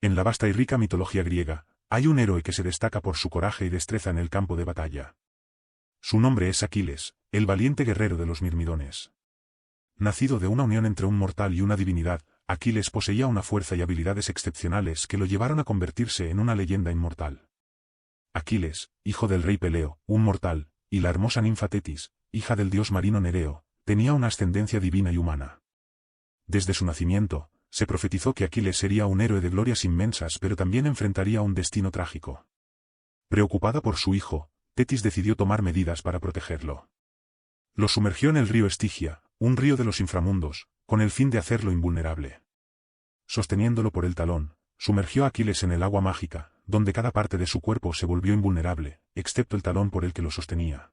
En la vasta y rica mitología griega, hay un héroe que se destaca por su coraje y destreza en el campo de batalla. Su nombre es Aquiles, el valiente guerrero de los Mirmidones. Nacido de una unión entre un mortal y una divinidad, Aquiles poseía una fuerza y habilidades excepcionales que lo llevaron a convertirse en una leyenda inmortal. Aquiles, hijo del rey Peleo, un mortal, y la hermosa ninfa Tetis, hija del dios marino Nereo, tenía una ascendencia divina y humana. Desde su nacimiento, se profetizó que Aquiles sería un héroe de glorias inmensas, pero también enfrentaría un destino trágico. Preocupada por su hijo, Tetis decidió tomar medidas para protegerlo. Lo sumergió en el río Estigia, un río de los inframundos, con el fin de hacerlo invulnerable. Sosteniéndolo por el talón, sumergió a Aquiles en el agua mágica, donde cada parte de su cuerpo se volvió invulnerable, excepto el talón por el que lo sostenía.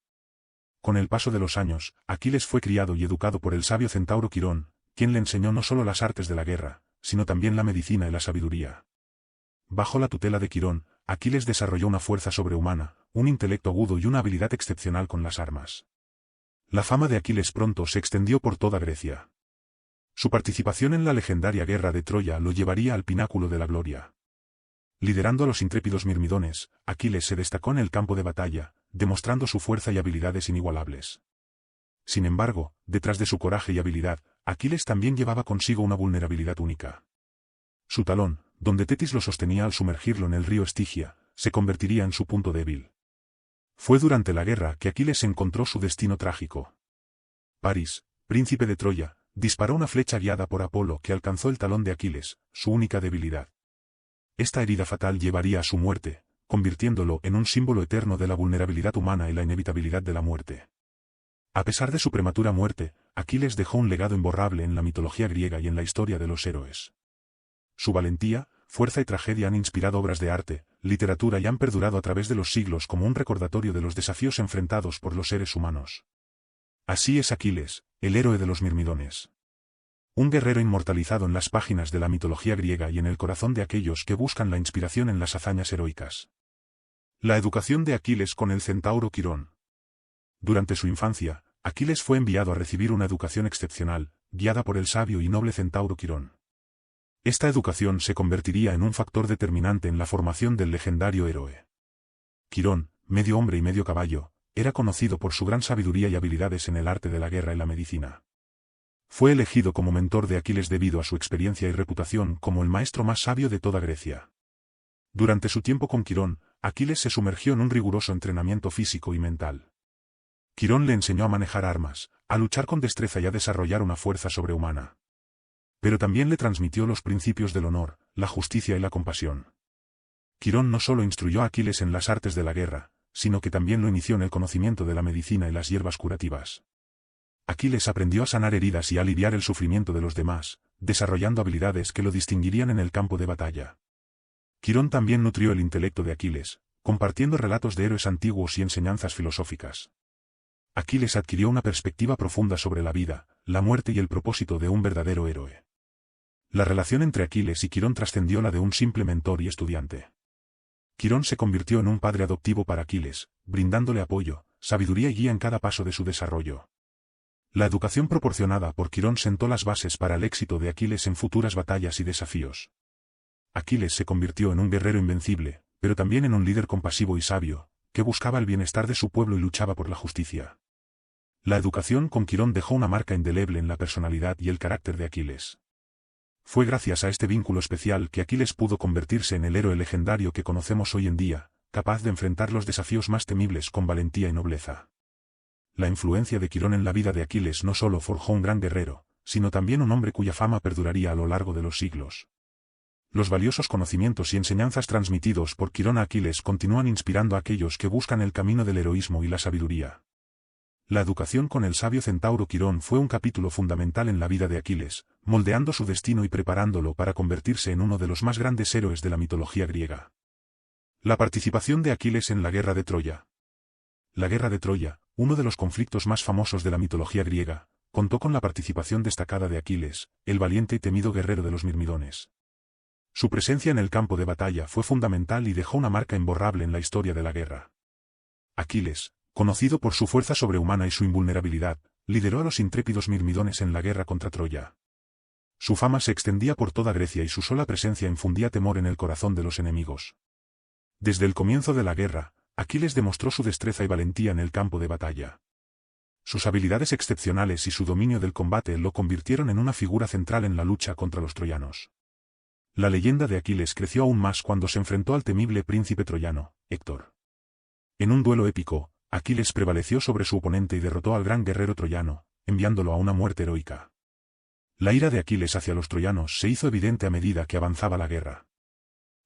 Con el paso de los años, Aquiles fue criado y educado por el sabio centauro Quirón, quien le enseñó no solo las artes de la guerra, sino también la medicina y la sabiduría. Bajo la tutela de Quirón, Aquiles desarrolló una fuerza sobrehumana, un intelecto agudo y una habilidad excepcional con las armas. La fama de Aquiles pronto se extendió por toda Grecia. Su participación en la legendaria guerra de Troya lo llevaría al pináculo de la gloria. Liderando a los intrépidos Mirmidones, Aquiles se destacó en el campo de batalla, demostrando su fuerza y habilidades inigualables. Sin embargo, detrás de su coraje y habilidad, Aquiles también llevaba consigo una vulnerabilidad única. Su talón, donde Tetis lo sostenía al sumergirlo en el río Estigia, se convertiría en su punto débil. Fue durante la guerra que Aquiles encontró su destino trágico. París, príncipe de Troya, disparó una flecha guiada por Apolo que alcanzó el talón de Aquiles, su única debilidad. Esta herida fatal llevaría a su muerte, convirtiéndolo en un símbolo eterno de la vulnerabilidad humana y la inevitabilidad de la muerte. A pesar de su prematura muerte, Aquiles dejó un legado imborrable en la mitología griega y en la historia de los héroes. Su valentía, fuerza y tragedia han inspirado obras de arte, literatura y han perdurado a través de los siglos como un recordatorio de los desafíos enfrentados por los seres humanos. Así es Aquiles, el héroe de los Mirmidones. Un guerrero inmortalizado en las páginas de la mitología griega y en el corazón de aquellos que buscan la inspiración en las hazañas heroicas. La educación de Aquiles con el centauro Quirón. Durante su infancia, Aquiles fue enviado a recibir una educación excepcional, guiada por el sabio y noble centauro Quirón. Esta educación se convertiría en un factor determinante en la formación del legendario héroe. Quirón, medio hombre y medio caballo, era conocido por su gran sabiduría y habilidades en el arte de la guerra y la medicina. Fue elegido como mentor de Aquiles debido a su experiencia y reputación como el maestro más sabio de toda Grecia. Durante su tiempo con Quirón, Aquiles se sumergió en un riguroso entrenamiento físico y mental. Quirón le enseñó a manejar armas, a luchar con destreza y a desarrollar una fuerza sobrehumana. Pero también le transmitió los principios del honor, la justicia y la compasión. Quirón no solo instruyó a Aquiles en las artes de la guerra, sino que también lo inició en el conocimiento de la medicina y las hierbas curativas. Aquiles aprendió a sanar heridas y a aliviar el sufrimiento de los demás, desarrollando habilidades que lo distinguirían en el campo de batalla. Quirón también nutrió el intelecto de Aquiles, compartiendo relatos de héroes antiguos y enseñanzas filosóficas. Aquiles adquirió una perspectiva profunda sobre la vida, la muerte y el propósito de un verdadero héroe. La relación entre Aquiles y Quirón trascendió la de un simple mentor y estudiante. Quirón se convirtió en un padre adoptivo para Aquiles, brindándole apoyo, sabiduría y guía en cada paso de su desarrollo. La educación proporcionada por Quirón sentó las bases para el éxito de Aquiles en futuras batallas y desafíos. Aquiles se convirtió en un guerrero invencible, pero también en un líder compasivo y sabio, que buscaba el bienestar de su pueblo y luchaba por la justicia. La educación con Quirón dejó una marca indeleble en la personalidad y el carácter de Aquiles. Fue gracias a este vínculo especial que Aquiles pudo convertirse en el héroe legendario que conocemos hoy en día, capaz de enfrentar los desafíos más temibles con valentía y nobleza. La influencia de Quirón en la vida de Aquiles no solo forjó un gran guerrero, sino también un hombre cuya fama perduraría a lo largo de los siglos. Los valiosos conocimientos y enseñanzas transmitidos por Quirón a Aquiles continúan inspirando a aquellos que buscan el camino del heroísmo y la sabiduría. La educación con el sabio centauro Quirón fue un capítulo fundamental en la vida de Aquiles, moldeando su destino y preparándolo para convertirse en uno de los más grandes héroes de la mitología griega. La participación de Aquiles en la Guerra de Troya. La Guerra de Troya, uno de los conflictos más famosos de la mitología griega, contó con la participación destacada de Aquiles, el valiente y temido guerrero de los Mirmidones. Su presencia en el campo de batalla fue fundamental y dejó una marca imborrable en la historia de la guerra. Aquiles, conocido por su fuerza sobrehumana y su invulnerabilidad, lideró a los intrépidos Mirmidones en la guerra contra Troya. Su fama se extendía por toda Grecia y su sola presencia infundía temor en el corazón de los enemigos. Desde el comienzo de la guerra, Aquiles demostró su destreza y valentía en el campo de batalla. Sus habilidades excepcionales y su dominio del combate lo convirtieron en una figura central en la lucha contra los troyanos. La leyenda de Aquiles creció aún más cuando se enfrentó al temible príncipe troyano, Héctor. En un duelo épico, Aquiles prevaleció sobre su oponente y derrotó al gran guerrero troyano, enviándolo a una muerte heroica. La ira de Aquiles hacia los troyanos se hizo evidente a medida que avanzaba la guerra.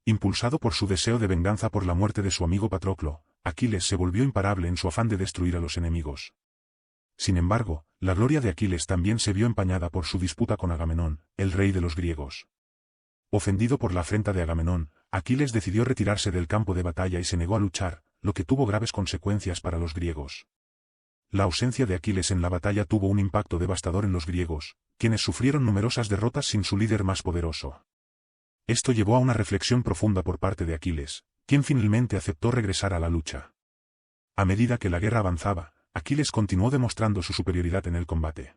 Impulsado por su deseo de venganza por la muerte de su amigo Patroclo, Aquiles se volvió imparable en su afán de destruir a los enemigos. Sin embargo, la gloria de Aquiles también se vio empañada por su disputa con Agamenón, el rey de los griegos. Ofendido por la afrenta de Agamenón, Aquiles decidió retirarse del campo de batalla y se negó a luchar, lo que tuvo graves consecuencias para los griegos. La ausencia de Aquiles en la batalla tuvo un impacto devastador en los griegos, quienes sufrieron numerosas derrotas sin su líder más poderoso. Esto llevó a una reflexión profunda por parte de Aquiles, quien finalmente aceptó regresar a la lucha. A medida que la guerra avanzaba, Aquiles continuó demostrando su superioridad en el combate.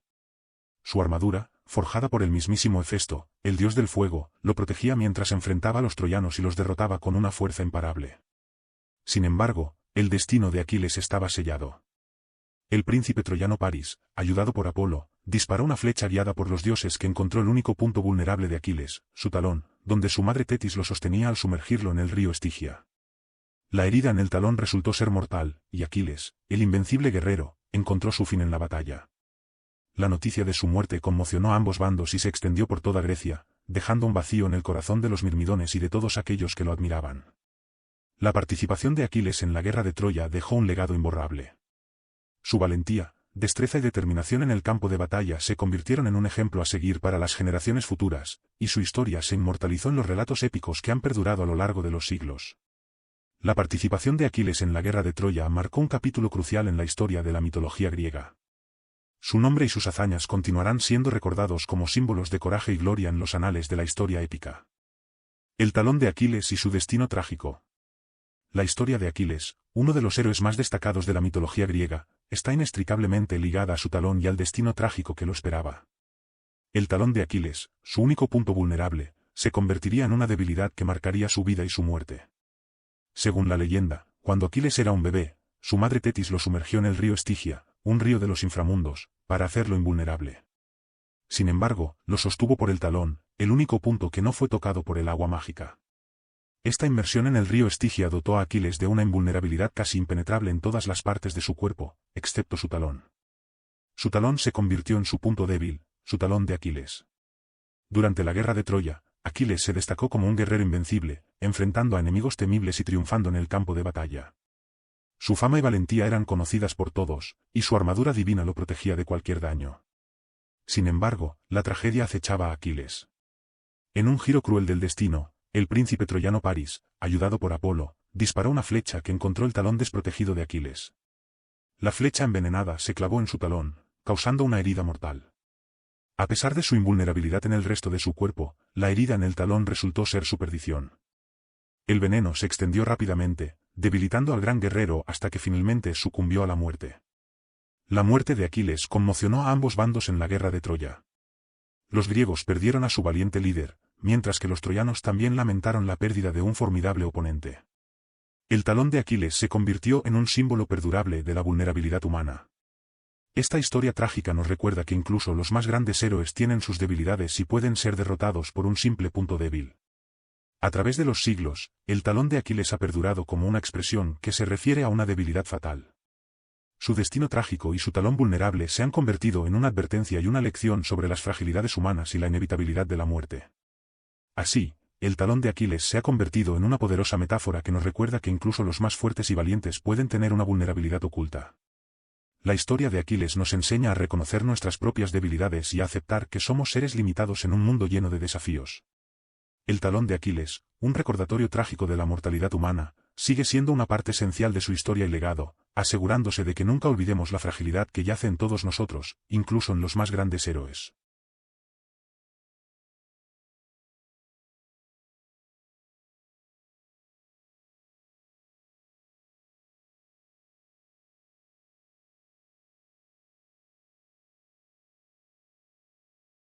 Su armadura, forjada por el mismísimo Hefesto, el dios del fuego, lo protegía mientras enfrentaba a los troyanos y los derrotaba con una fuerza imparable. Sin embargo, el destino de Aquiles estaba sellado. El príncipe troyano Paris, ayudado por Apolo, disparó una flecha guiada por los dioses que encontró el único punto vulnerable de Aquiles, su talón, donde su madre Tetis lo sostenía al sumergirlo en el río Estigia. La herida en el talón resultó ser mortal, y Aquiles, el invencible guerrero, encontró su fin en la batalla. La noticia de su muerte conmocionó a ambos bandos y se extendió por toda Grecia, dejando un vacío en el corazón de los mirmidones y de todos aquellos que lo admiraban. La participación de Aquiles en la guerra de Troya dejó un legado imborrable. Su valentía, destreza y determinación en el campo de batalla se convirtieron en un ejemplo a seguir para las generaciones futuras, y su historia se inmortalizó en los relatos épicos que han perdurado a lo largo de los siglos. La participación de Aquiles en la guerra de Troya marcó un capítulo crucial en la historia de la mitología griega. Su nombre y sus hazañas continuarán siendo recordados como símbolos de coraje y gloria en los anales de la historia épica. El talón de Aquiles y su destino trágico. La historia de Aquiles, uno de los héroes más destacados de la mitología griega, está inextricablemente ligada a su talón y al destino trágico que lo esperaba. El talón de Aquiles, su único punto vulnerable, se convertiría en una debilidad que marcaría su vida y su muerte. Según la leyenda, cuando Aquiles era un bebé, su madre Tetis lo sumergió en el río Estigia, un río de los inframundos, para hacerlo invulnerable. Sin embargo, lo sostuvo por el talón, el único punto que no fue tocado por el agua mágica. Esta inmersión en el río Estigia dotó a Aquiles de una invulnerabilidad casi impenetrable en todas las partes de su cuerpo, excepto su talón. Su talón se convirtió en su punto débil, su talón de Aquiles. Durante la guerra de Troya, Aquiles se destacó como un guerrero invencible, enfrentando a enemigos temibles y triunfando en el campo de batalla. Su fama y valentía eran conocidas por todos, y su armadura divina lo protegía de cualquier daño. Sin embargo, la tragedia acechaba a Aquiles. En un giro cruel del destino, el príncipe troyano Paris, ayudado por Apolo, disparó una flecha que encontró el talón desprotegido de Aquiles. La flecha envenenada se clavó en su talón, causando una herida mortal. A pesar de su invulnerabilidad en el resto de su cuerpo, la herida en el talón resultó ser su perdición. El veneno se extendió rápidamente, debilitando al gran guerrero hasta que finalmente sucumbió a la muerte. La muerte de Aquiles conmocionó a ambos bandos en la guerra de Troya. Los griegos perdieron a su valiente líder, mientras que los troyanos también lamentaron la pérdida de un formidable oponente. El talón de Aquiles se convirtió en un símbolo perdurable de la vulnerabilidad humana. Esta historia trágica nos recuerda que incluso los más grandes héroes tienen sus debilidades y pueden ser derrotados por un simple punto débil. A través de los siglos, el talón de Aquiles ha perdurado como una expresión que se refiere a una debilidad fatal. Su destino trágico y su talón vulnerable se han convertido en una advertencia y una lección sobre las fragilidades humanas y la inevitabilidad de la muerte. Así, el talón de Aquiles se ha convertido en una poderosa metáfora que nos recuerda que incluso los más fuertes y valientes pueden tener una vulnerabilidad oculta. La historia de Aquiles nos enseña a reconocer nuestras propias debilidades y a aceptar que somos seres limitados en un mundo lleno de desafíos. El talón de Aquiles, un recordatorio trágico de la mortalidad humana, sigue siendo una parte esencial de su historia y legado, asegurándose de que nunca olvidemos la fragilidad que yace en todos nosotros, incluso en los más grandes héroes.